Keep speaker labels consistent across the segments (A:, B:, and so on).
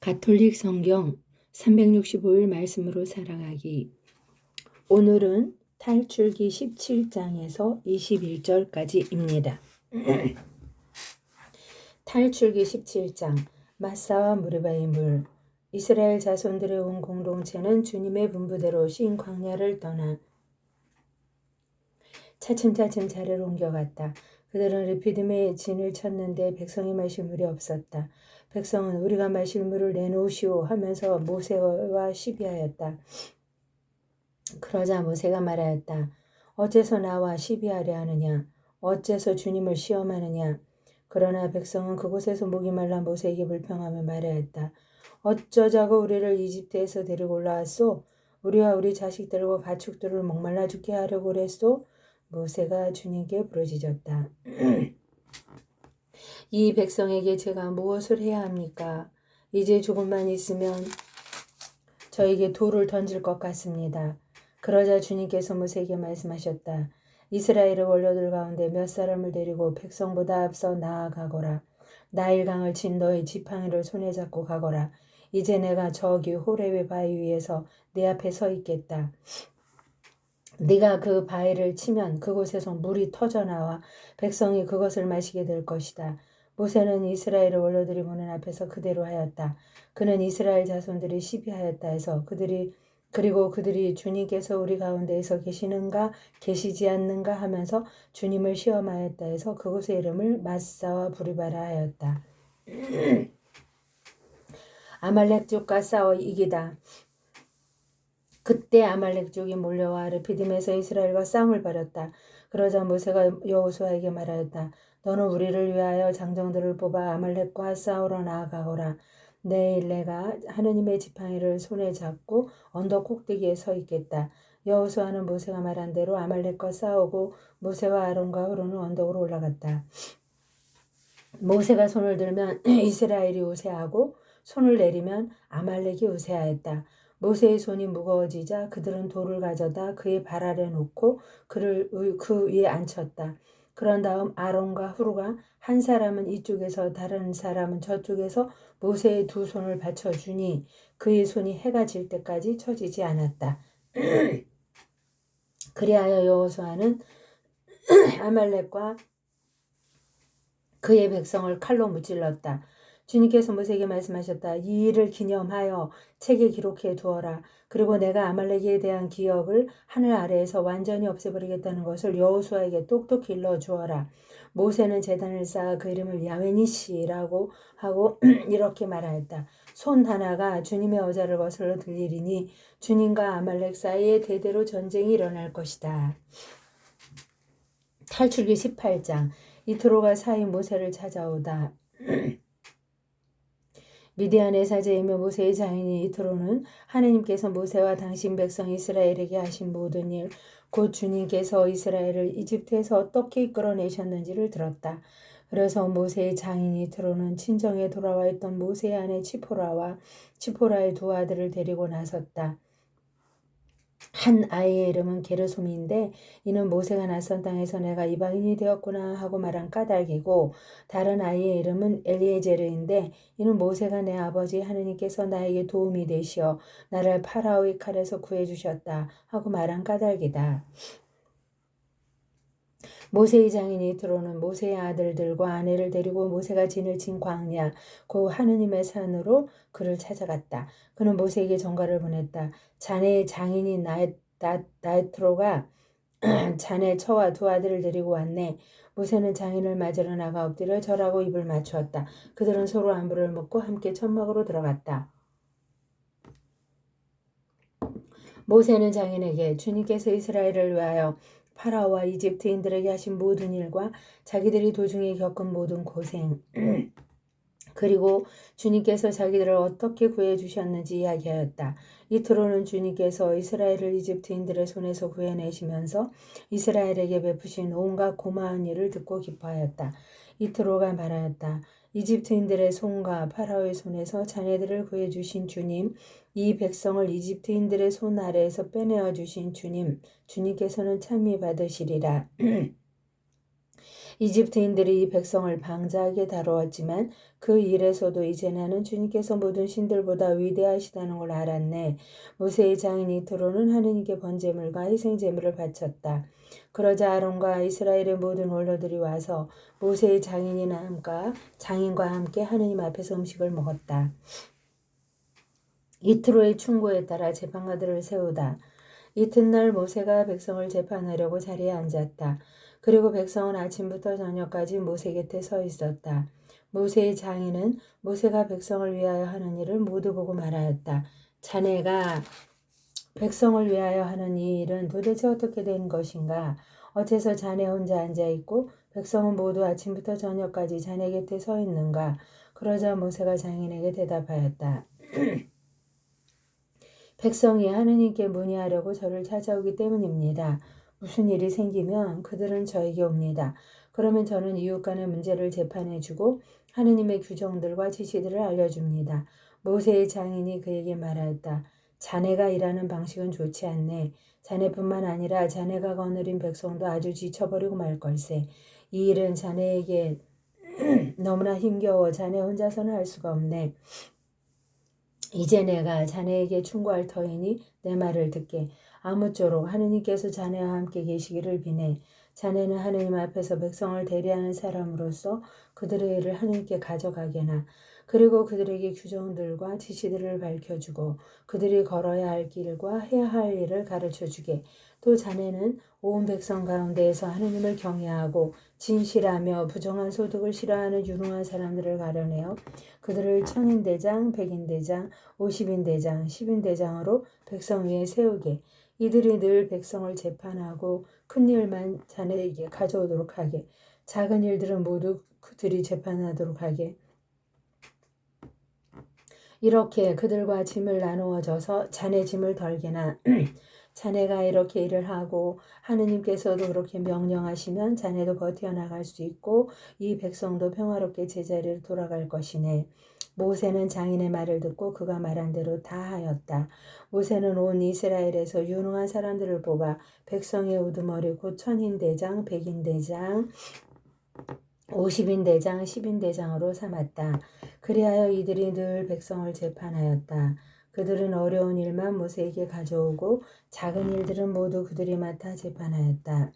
A: 가톨릭 성경 365일 말씀으로 살아가기. 오늘은 탈출기 17장에서 21절까지입니다. 탈출기 17장 마사와 무리바의 물. 이스라엘 자손들의 온 공동체는 주님의 분부대로 신 광야를 떠나 차츰차츰 자리를 옮겨갔다. 그들은 르피딤에 진을 쳤는데 백성이 마실 물이 없었다. 백성은 우리가 마실 물을 내놓으시오 하면서 모세와 시비하였다. 그러자 모세가 말하였다. 어째서 나와 시비하려 하느냐? 어째서 주님을 시험하느냐? 그러나 백성은 그곳에서 목이 말라 모세에게 불평하며 말하였다. 어쩌자고 우리를 이집트에서 데리고 올라왔소? 우리와 우리 자식들과 가축들을 목말라 죽게 하려고 그랬소? 모세가 주님께 부르짖었다. 이 백성에게 제가 무엇을 해야 합니까? 이제 조금만 있으면 저에게 돌을 던질 것 같습니다. 그러자 주님께서 모세에게 말씀하셨다. 이스라엘의 원로들 가운데 몇 사람을 데리고 백성보다 앞서 나아가거라. 나일강을 친 너의 지팡이를 손에 잡고 가거라. 이제 내가 저기 호렙의 바위 위에서 네 앞에 서 있겠다. 네가 그 바위를 치면 그곳에서 물이 터져나와 백성이 그것을 마시게 될 것이다. 모세는 이스라엘의 원로들이 보는 앞에서 그대로 하였다. 그는 이스라엘 자손들이 시비하였다 해서 그리고 그들이 주님께서 우리 가운데에서 계시는가 계시지 않는가 하면서 주님을 시험하였다 해서 그곳의 이름을 마사와 부리바라 하였다. 아말렉족과 싸워 이기다. 그때 아말렉족이 몰려와 르피딤에서 이스라엘과 싸움을 벌였다. 그러자 모세가 여호수아에게 말하였다. 너는 우리를 위하여 장정들을 뽑아 아말렉과 싸우러 나아가거라. 내일 내가 하느님의 지팡이를 손에 잡고 언덕 꼭대기에 서 있겠다. 여호수아는 모세가 말한 대로 아말렉과 싸우고 모세와 아론과 후르는 언덕으로 올라갔다. 모세가 손을 들면 이스라엘이 우세하고 손을 내리면 아말렉이 우세하였다. 모세의 손이 무거워지자 그들은 돌을 가져다 그의 발 아래 놓고 그를 그 위에 앉혔다. 그런 다음 아론과 후르가 한 사람은 이쪽에서 다른 사람은 저쪽에서 모세의 두 손을 받쳐주니 그의 손이 해가 질 때까지 처지지 않았다. 그리하여 여호수아는 아말렉과 그의 백성을 칼로 무찔렀다. 주님께서 모세에게 말씀하셨다. 이 일을 기념하여 책에 기록해 두어라. 그리고 내가 아말렉에 대한 기억을 하늘 아래에서 완전히 없애버리겠다는 것을 여호수아에게 똑똑히 일러주어라. 모세는 제단을 쌓아 그 이름을 야훼니시라고 하고 이렇게 말하였다. 손 하나가 주님의 어자를 거슬러 들리리니 주님과 아말렉 사이에 대대로 전쟁이 일어날 것이다. 탈출기 18장. 이트로가 사이 모세를 찾아오다. 미디안의 사제이며 모세의 장인인 이트로는 하느님께서 모세와 당신 백성 이스라엘에게 하신 모든 일, 곧 주님께서 이스라엘을 이집트에서 어떻게 이끌어내셨는지를 들었다. 그래서 모세의 장인 이트로는 친정에 돌아와 있던 모세의 아내 치포라와 치포라의 두 아들을 데리고 나섰다. 한 아이의 이름은 게르솜인데 이는 모세가 낯선 땅에서 내가 이방인이 되었구나 하고 말한 까닭이고, 다른 아이의 이름은 엘리에제르인데 이는 모세가 내 아버지 하느님께서 나에게 도움이 되시어 나를 파라오의 칼에서 구해주셨다 하고 말한 까닭이다. 모세의 장인 이트로는 모세의 아들들과 아내를 데리고 모세가 진을 친 광야 그 하느님의 산으로 그를 찾아갔다. 그는 모세에게 전가를 보냈다. 자네의 장인인 나이트로가 자네 처와 두 아들을 데리고 왔네. 모세는 장인을 맞으러 나가 엎드려 절하고 입을 맞추었다. 그들은 서로 안부를 묻고 함께 천막으로 들어갔다. 모세는 장인에게 주님께서 이스라엘을 위하여 파라오와 이집트인들에게 하신 모든 일과 자기들이 도중에 겪은 모든 고생 그리고 주님께서 자기들을 어떻게 구해주셨는지 이야기하였다. 이트로는 주님께서 이스라엘을 이집트인들의 손에서 구해내시면서 이스라엘에게 베푸신 온갖 고마운 일을 듣고 기뻐하였다. 이트로가 말하였다. 이집트인들의 손과 파라오의 손에서 자네들을 구해주신 주님, 이 백성을 이집트인들의 손 아래에서 빼내어 주신 주님, 주님께서는 찬미 받으시리라. 이집트인들이 이 백성을 방자하게 다루었지만 그 일에서도 이제 나는 주님께서 모든 신들보다 위대하시다는 걸 알았네. 모세의 장인 이트로는 하느님께 번제물과 희생제물을 바쳤다. 그러자 아론과 이스라엘의 모든 원로들이 와서 모세의 장인과 함께 하느님 앞에서 음식을 먹었다. 이트로의 충고에 따라 재판관들을 세우다. 이튿날 모세가 백성을 재판하려고 자리에 앉았다. 그리고 백성은 아침부터 저녁까지 모세 곁에 서 있었다. 모세의 장인은 모세가 백성을 위하여 하는 일을 모두 보고 말하였다. 자네가 백성을 위하여 하는 이 일은 도대체 어떻게 된 것인가? 어째서 자네 혼자 앉아있고 백성은 모두 아침부터 저녁까지 자네 곁에 서 있는가? 그러자 모세가 장인에게 대답하였다. 백성이 하느님께 문의하려고 저를 찾아오기 때문입니다. 무슨 일이 생기면 그들은 저에게 옵니다. 그러면 저는 이웃 간의 문제를 재판해주고 하느님의 규정들과 지시들을 알려줍니다. 모세의 장인이 그에게 말하였다. 자네가 일하는 방식은 좋지 않네. 자네뿐만 아니라 자네가 거느린 백성도 아주 지쳐버리고 말 걸세. 이 일은 자네에게 너무나 힘겨워 자네 혼자서는 할 수가 없네. 이제 내가 자네에게 충고할 터이니 내 말을 듣게. 아무쪼록 하느님께서 자네와 함께 계시기를 비네. 자네는 하느님 앞에서 백성을 대리하는 사람으로서 그들의 일을 하느님께 가져가게나. 그리고 그들에게 규정들과 지시들을 밝혀주고 그들이 걸어야 할 길과 해야 할 일을 가르쳐주게. 또 자네는 온 백성 가운데에서 하느님을 경외하고 진실하며 부정한 소득을 싫어하는 유능한 사람들을 가려내어 그들을 천인대장, 백인대장, 50인대장, 10인대장으로 백성 위에 세우게. 이들이 늘 백성을 재판하고 큰 일만 자네에게 가져오도록 하게. 작은 일들은 모두 그들이 재판하도록 하게. 이렇게 그들과 짐을 나누어져서 자네 짐을 덜게나 자네가 이렇게 일을 하고 하느님께서도 그렇게 명령하시면 자네도 버텨나갈 수 있고 이 백성도 평화롭게 제자리로 돌아갈 것이네. 모세는 장인의 말을 듣고 그가 말한 대로 다 하였다. 모세는 온 이스라엘에서 유능한 사람들을 뽑아 백성의 우두머리 곧 천인대장, 백인대장, 50인대장, 10인대장으로 삼았다. 그리하여 이들이 늘 백성을 재판하였다. 그들은 어려운 일만 모세에게 가져오고 작은 일들은 모두 그들이 맡아 재판하였다.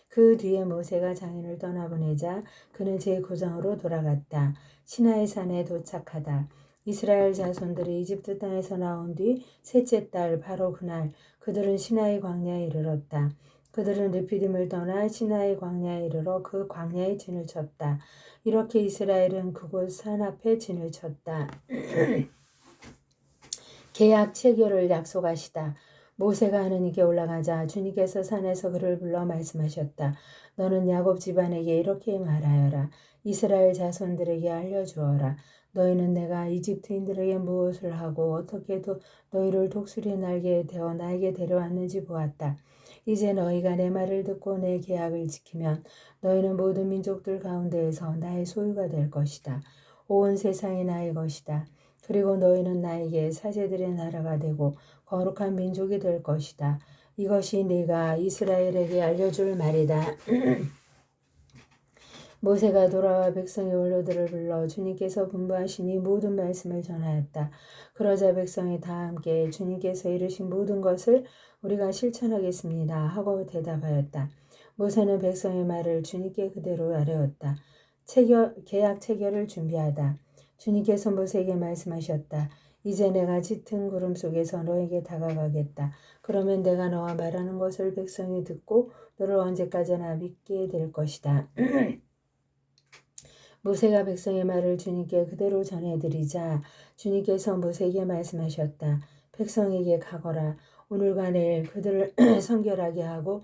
A: 그 뒤에 모세가 장인을 떠나보내자 그는 제 고장으로 돌아갔다. 시나이 산에 도착하다. 이스라엘 자손들이 이집트 땅에서 나온 뒤 셋째 달 바로 그날 그들은 시나이 광야에 이르렀다. 그들은 르피딤을 떠나 시나이 광야에 이르러 그 광야에 진을 쳤다. 이렇게 이스라엘은 그곳 산 앞에 진을 쳤다. 계약 체결을 약속하시다. 모세가 하느님께 올라가자 주님께서 산에서 그를 불러 말씀하셨다. 너는 야곱 집안에게 이렇게 말하여라. 이스라엘 자손들에게 알려주어라. 너희는 내가 이집트인들에게 무엇을 하고 어떻게 너희를 독수리의 날개에 대어 나에게 데려왔는지 보았다. 이제 너희가 내 말을 듣고 내 계약을 지키면 너희는 모든 민족들 가운데에서 나의 소유가 될 것이다. 온 세상이 나의 것이다. 그리고 너희는 나에게 사제들의 나라가 되고 거룩한 민족이 될 것이다. 이것이 네가 이스라엘에게 알려줄 말이다. 모세가 돌아와 백성의 원로들을 불러 주님께서 분부하시니 모든 말씀을 전하였다. 그러자 백성이 다 함께 주님께서 이르신 모든 것을 우리가 실천하겠습니다 하고 대답하였다. 모세는 백성의 말을 주님께 그대로 아뢰었다. 계약 체결을 준비하다. 주님께서 모세에게 말씀하셨다. 이제 내가 짙은 구름 속에서 너에게 다가가겠다. 그러면 내가 너와 말하는 것을 백성이 듣고 너를 언제까지나 믿게 될 것이다. 모세가 백성의 말을 주님께 그대로 전해드리자 주님께서 모세에게 말씀하셨다. 백성에게 가거라. 오늘과 내일 그들을 성결하게 하고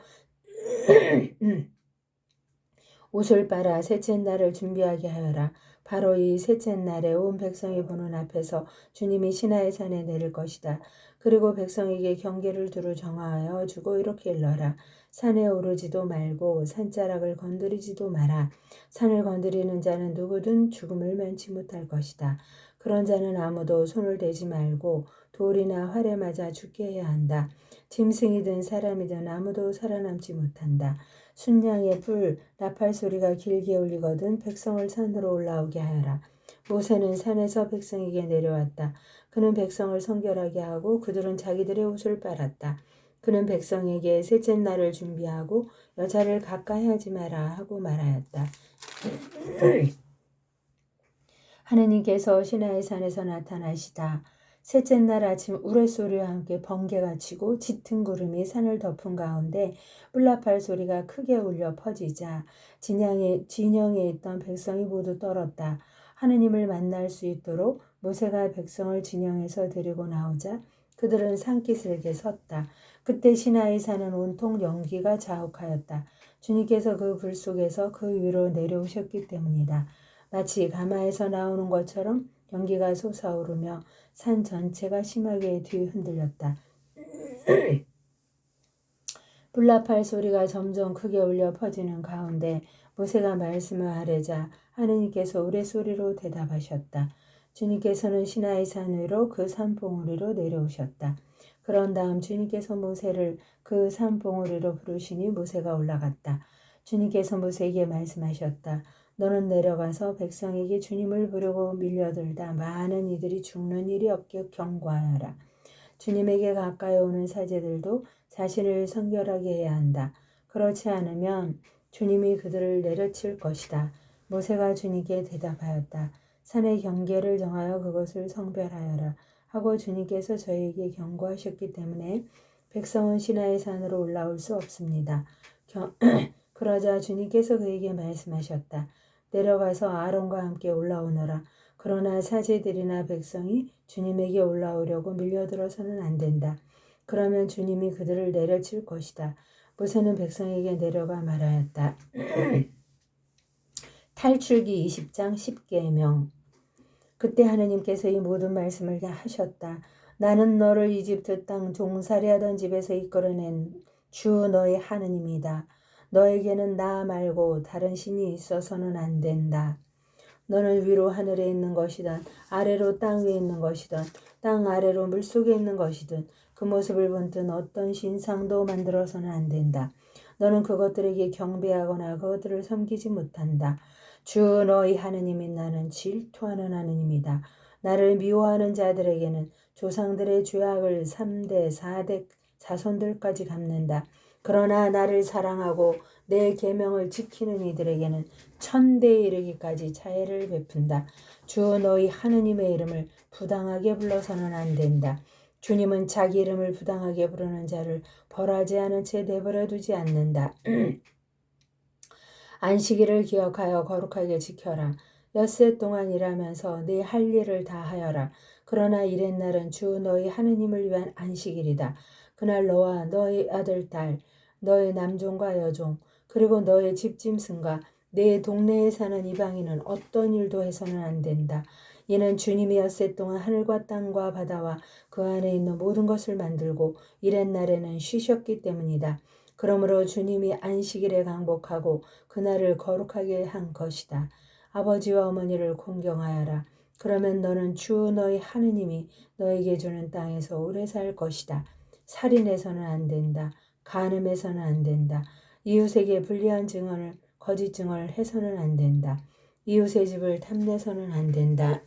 A: 옷을 빨아 셋째 날을 준비하게 하여라. 바로 이 셋째 날에 온 백성이 보는 앞에서 주님이 시나이 산에 내릴 것이다. 그리고 백성에게 경계를 두루 정하여 주고 이렇게 일러라. 산에 오르지도 말고 산자락을 건드리지도 마라. 산을 건드리는 자는 누구든 죽음을 면치 못할 것이다. 그런 자는 아무도 손을 대지 말고 돌이나 활에 맞아 죽게 해야 한다. 짐승이든 사람이든 아무도 살아남지 못한다. 순양의 불 나팔 소리가 길게 울리거든 백성을 산으로 올라오게 하여라. 모세는 산에서 백성에게 내려왔다. 그는 백성을 성결하게 하고 그들은 자기들의 옷을 빨았다. 그는 백성에게 셋째 날을 준비하고 여자를 가까이 하지 마라 하고 말하였다. 하느님께서 시나이 산에서 나타나시다. 셋째 날 아침 우레소리와 함께 번개가 치고 짙은 구름이 산을 덮은 가운데 뿔나팔 소리가 크게 울려 퍼지자 진영에 있던 백성이 모두 떨었다. 하느님을 만날 수 있도록 모세가 백성을 진영에서 데리고 나오자 그들은 산기슭에 섰다. 그때 시나이 산은 온통 연기가 자욱하였다. 주님께서 그 불 속에서 그 위로 내려오셨기 때문이다. 마치 가마에서 나오는 것처럼 연기가 솟아오르며 산 전체가 심하게 뒤흔들렸다. 불나팔 소리가 점점 크게 울려 퍼지는 가운데 모세가 말씀을 하려자 하느님께서 우레소리로 대답하셨다. 주님께서는 시나이 산 위로 그 산봉우리로 내려오셨다. 그런 다음 주님께서 모세를 그 산봉우리로 부르시니 모세가 올라갔다. 주님께서 모세에게 말씀하셨다. 너는 내려가서 백성에게 주님을 부르고 밀려들다 많은 이들이 죽는 일이 없게 경고하여라. 주님에게 가까이 오는 사제들도 자신을 성결하게 해야 한다. 그렇지 않으면 주님이 그들을 내려칠 것이다. 모세가 주님께 대답하였다. 산의 경계를 정하여 그것을 성별하여라 하고 주님께서 저에게 경고하셨기 때문에 백성은 시나이 산으로 올라올 수 없습니다. 그러자 주님께서 그에게 말씀하셨다. 내려가서 아론과 함께 올라오너라. 그러나 사제들이나 백성이 주님에게 올라오려고 밀려들어서는 안 된다. 그러면 주님이 그들을 내려칠 것이다. 모세는 백성에게 내려가 말하였다. 탈출기 20장 10계명. 그때 하느님께서 이 모든 말씀을 하셨다. 나는 너를 이집트 땅 종살이하던 집에서 이끌어낸 주 너의 하느님이다. 너에게는 나 말고 다른 신이 있어서는 안 된다. 너는 위로 하늘에 있는 것이든 아래로 땅 위에 있는 것이든 땅 아래로 물속에 있는 것이든 그 모습을 본뜬 어떤 신상도 만들어서는 안 된다. 너는 그것들에게 경배하거나 그것들을 섬기지 못한다. 주 너희 하느님인 나는 질투하는 하느님이다. 나를 미워하는 자들에게는 조상들의 죄악을 3대 4대 자손들까지 갚는다. 그러나 나를 사랑하고 내 계명을 지키는 이들에게는 1000대에 이르기까지 자애를 베푼다. 주 너희 하느님의 이름을 부당하게 불러서는 안 된다. 주님은 자기 이름을 부당하게 부르는 자를 벌하지 않은 채 내버려 두지 않는다. 안식일을 기억하여 거룩하게 지켜라. 엿새 동안 일하면서 네 할 일을 다 하여라. 그러나 이렛 날은 주 너희 하느님을 위한 안식일이다. 그날 너와 너희 아들 딸 너의 남종과 여종 그리고 너의 집짐승과 내 동네에 사는 이방인은 어떤 일도 해서는 안 된다. 이는 주님이 엿새 동안 하늘과 땅과 바다와 그 안에 있는 모든 것을 만들고 이렛 날에는 쉬셨기 때문이다. 그러므로 주님이 안식일에 강복하고 그날을 거룩하게 한 것이다. 아버지와 어머니를 공경하여라. 그러면 너는 주 너희 하느님이 너에게 주는 땅에서 오래 살 것이다. 살인해서는 안 된다. 간음해서는 안 된다. 이웃에게 불리한 증언을 거짓 증언을 해서는 안 된다. 이웃의 집을 탐내서는 안 된다.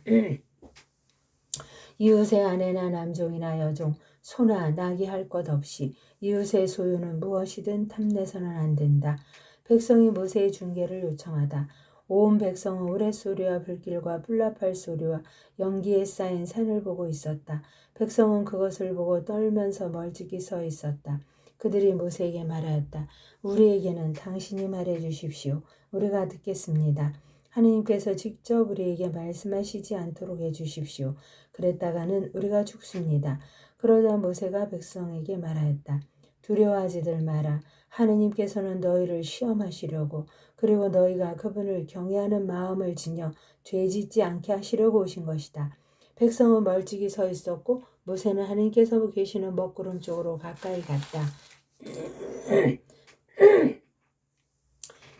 A: 이웃의 아내나 남종이나 여종, 소나 나귀 할 것 없이 이웃의 소유는 무엇이든 탐내서는 안 된다. 백성이 모세의 중계를 요청하다. 온 백성은 우레소리와 불길과 불나팔 소리와 연기에 쌓인 산을 보고 있었다. 백성은 그것을 보고 떨면서 멀찍이 서 있었다. 그들이 모세에게 말하였다. 우리에게는 당신이 말해 주십시오. 우리가 듣겠습니다. 하느님께서 직접 우리에게 말씀하시지 않도록 해주십시오. 그랬다가는 우리가 죽습니다. 그러자 모세가 백성에게 말하였다. 두려워하지들 마라. 하느님께서는 너희를 시험하시려고 그리고 너희가 그분을 경외하는 마음을 지녀 죄짓지 않게 하시려고 오신 것이다. 백성은 멀찍이 서 있었고 모세는 하느님께서 계시는 먹구름 쪽으로 가까이 갔다.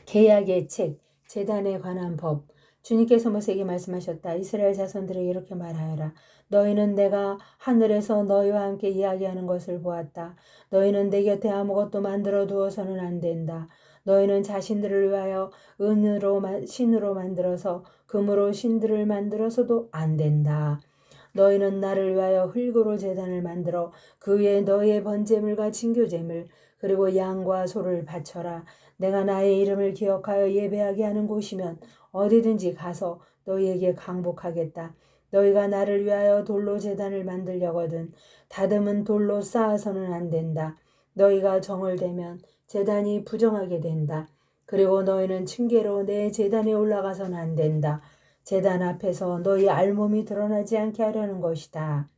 A: 계약의 책, 제단에 관한 법. 주님께서 모세에게 말씀하셨다. 이스라엘 자손들에게 이렇게 말하여라. 너희는 내가 하늘에서 너희와 함께 이야기하는 것을 보았다. 너희는 내 곁에 아무것도 만들어 두어서는 안 된다. 너희는 자신들을 위하여 신으로 만들어서 금으로 신들을 만들어서도 안 된다. 너희는 나를 위하여 흙으로 제단을 만들어 그 위에 너희의 번제물과 진교제물 그리고 양과 소를 바쳐라. 내가 나의 이름을 기억하여 예배하게 하는 곳이면 어디든지 가서 너희에게 강복하겠다. 너희가 나를 위하여 돌로 제단을 만들려거든 다듬은 돌로 쌓아서는 안 된다. 너희가 정을 대면 제단이 부정하게 된다. 그리고 너희는 층계로 내 제단에 올라가서는 안 된다. 제단 앞에서 너희 알몸이 드러나지 않게 하려는 것이다.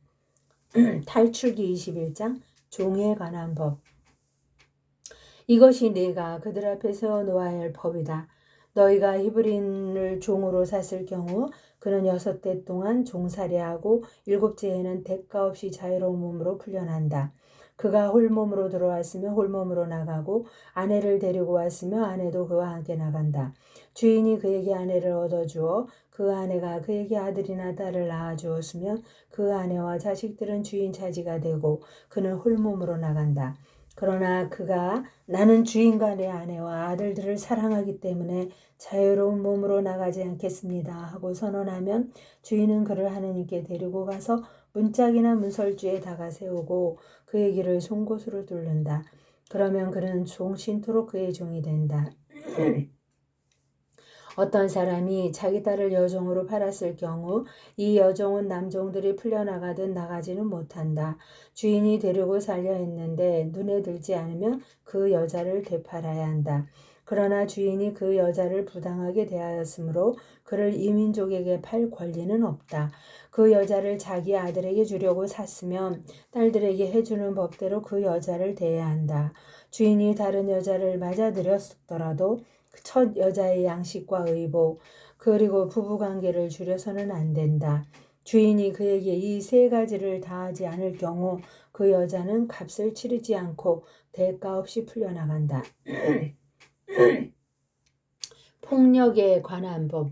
A: 탈출기 21장 종에 관한 법. 이것이 네가 그들 앞에 세워놓아야 할 법이다. 너희가 히브리인을 종으로 샀을 경우 그는 6대 동안 종살이하고 7째에는 대가 없이 자유로운 몸으로 풀려난다. 그가 홀몸으로 들어왔으며 홀몸으로 나가고 아내를 데리고 왔으며 아내도 그와 함께 나간다. 주인이 그에게 아내를 얻어주어 그 아내가 그에게 아들이나 딸을 낳아주었으면 그 아내와 자식들은 주인 차지가 되고 그는 홀몸으로 나간다. 그러나 그가 나는 주인과 내 아내와 아들들을 사랑하기 때문에 자유로운 몸으로 나가지 않겠습니다 하고 선언하면 주인은 그를 하느님께 데리고 가서 문짝이나 문설주에 다가 세우고 그의 길을 송곳으로 뚫는다. 그러면 그는 종신토록 그의 종이 된다. 어떤 사람이 자기 딸을 여종으로 팔았을 경우 이 여종은 남종들이 풀려나가든 나가지는 못한다. 주인이 데리고 살려 했는데 눈에 들지 않으면 그 여자를 되팔아야 한다. 그러나 주인이 그 여자를 부당하게 대하였으므로 그를 이민족에게 팔 권리는 없다. 그 여자를 자기 아들에게 주려고 샀으면 딸들에게 해주는 법대로 그 여자를 대해야 한다. 주인이 다른 여자를 맞아들였더라도 첫 여자의 양식과 의복 그리고 부부관계를 줄여서는 안 된다. 주인이 그에게 이 3가지를 다하지 않을 경우 그 여자는 값을 치르지 않고 대가 없이 풀려나간다. 폭력에 관한 법.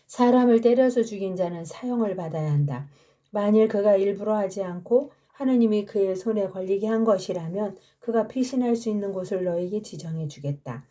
A: 사람을 때려서 죽인 자는 사형을 받아야 한다. 만일 그가 일부러 하지 않고 하느님이 그의 손에 걸리게 한 것이라면 그가 피신할 수 있는 곳을 너에게 지정해 주겠다.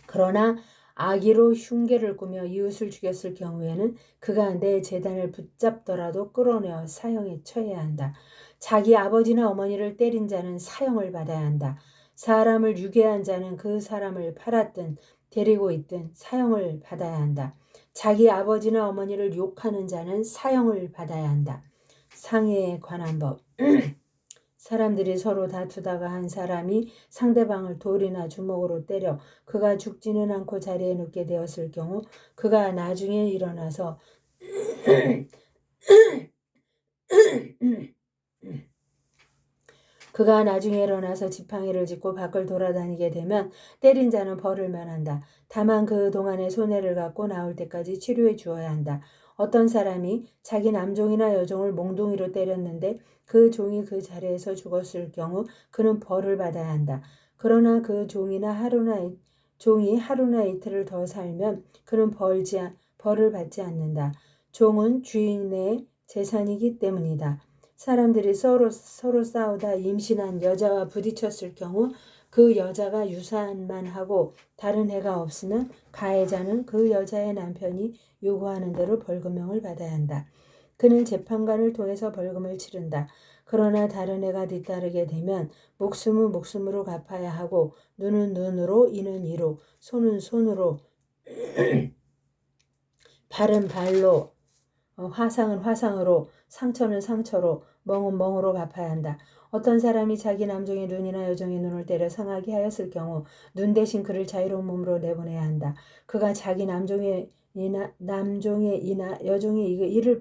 A: 그러나 악의로 흉계를 꾸며 이웃을 죽였을 경우에는 그가 내 재단을 붙잡더라도 끌어내어 사형에 처해야 한다. 자기 아버지나 어머니를 때린 자는 사형을 받아야 한다. 사람을 유괴한 자는 그 사람을 팔았든 데리고 있든 사형을 받아야 한다. 자기 아버지나 어머니를 욕하는 자는 사형을 받아야 한다. 상해에 관한 법. 사람들이 서로 다투다가 한 사람이 상대방을 돌이나 주먹으로 때려 그가 죽지는 않고 자리에 눕게 되었을 경우 그가 나중에 일어나서 지팡이를 짚고 밖을 돌아다니게 되면 때린 자는 벌을 면한다. 다만 그 동안에 손해를 갖고 나올 때까지 치료해 주어야 한다. 어떤 사람이 자기 남종이나 여종을 몽둥이로 때렸는데 그 종이 그 자리에서 죽었을 경우 그는 벌을 받아야 한다. 그러나 그 종이 하루나 이틀을 더 살면 그는 벌을 받지 않는다. 종은 주인의 재산이기 때문이다. 사람들이 서로 싸우다 임신한 여자와 부딪혔을 경우 그 여자가 유산만 하고 다른 해가 없으면 가해자는 그 여자의 남편이 요구하는 대로 벌금형을 받아야 한다. 그는 재판관을 통해서 벌금을 치른다. 그러나 다른 해가 뒤따르게 되면 목숨은 목숨으로 갚아야 하고 눈은 눈으로 이는 이로 손은 손으로 발은 발로 화상은 화상으로 상처는 상처로 멍은 멍으로 갚아야 한다. 어떤 사람이 자기 남종의 눈이나 여종의 눈을 때려 상하게 하였을 경우 눈 대신 그를 자유로운 몸으로 내보내야 한다. 그가 자기 남종의 이나 여종의 이를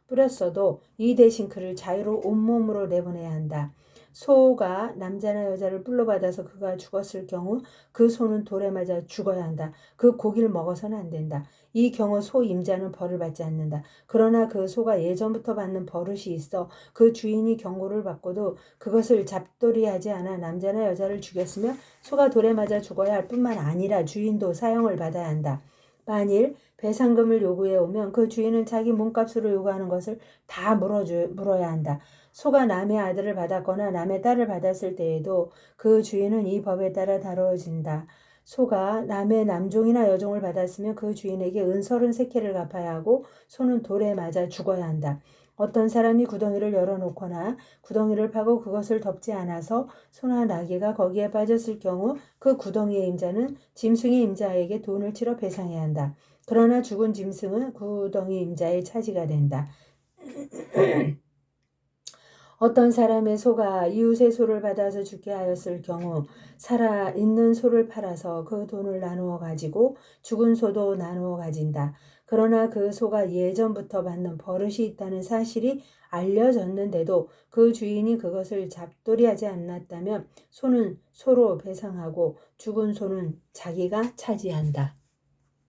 A: 뿌렸어도 이 대신 그를 자유로 온몸으로 내보내야 한다. 소가 남자나 여자를 불러받아서 그가 죽었을 경우 그 소는 돌에 맞아 죽어야 한다. 그 고기를 먹어서는 안 된다. 이 경우 소 임자는 벌을 받지 않는다. 그러나 그 소가 예전부터 받는 버릇이 있어 그 주인이 경고를 받고도 그것을 잡돌이하지 않아 남자나 여자를 죽였으며 소가 돌에 맞아 죽어야 할 뿐만 아니라 주인도 사형을 받아야 한다. 만일 배상금을 요구해 오면 그 주인은 자기 몸값으로 요구하는 것을 다 물어야 한다. 소가 남의 아들을 받았거나 남의 딸을 받았을 때에도 그 주인은 이 법에 따라 다루어진다. 소가 남의 남종이나 여종을 받았으면 그 주인에게 은 33개를 갚아야 하고 소는 돌에 맞아 죽어야 한다. 어떤 사람이 구덩이를 열어놓거나 구덩이를 파고 그것을 덮지 않아서 소나 나귀가 거기에 빠졌을 경우 그 구덩이의 임자는 짐승의 임자에게 돈을 치러 배상해야 한다. 그러나 죽은 짐승은 구덩이 임자의 차지가 된다. 어떤 사람의 소가 이웃의 소를 받아서 죽게 하였을 경우 살아있는 소를 팔아서 그 돈을 나누어 가지고 죽은 소도 나누어 가진다. 그러나 그 소가 예전부터 받는 버릇이 있다는 사실이 알려졌는데도 그 주인이 그것을 잡돌이하지 않았다면 소는 소로 배상하고 죽은 소는 자기가 차지한다.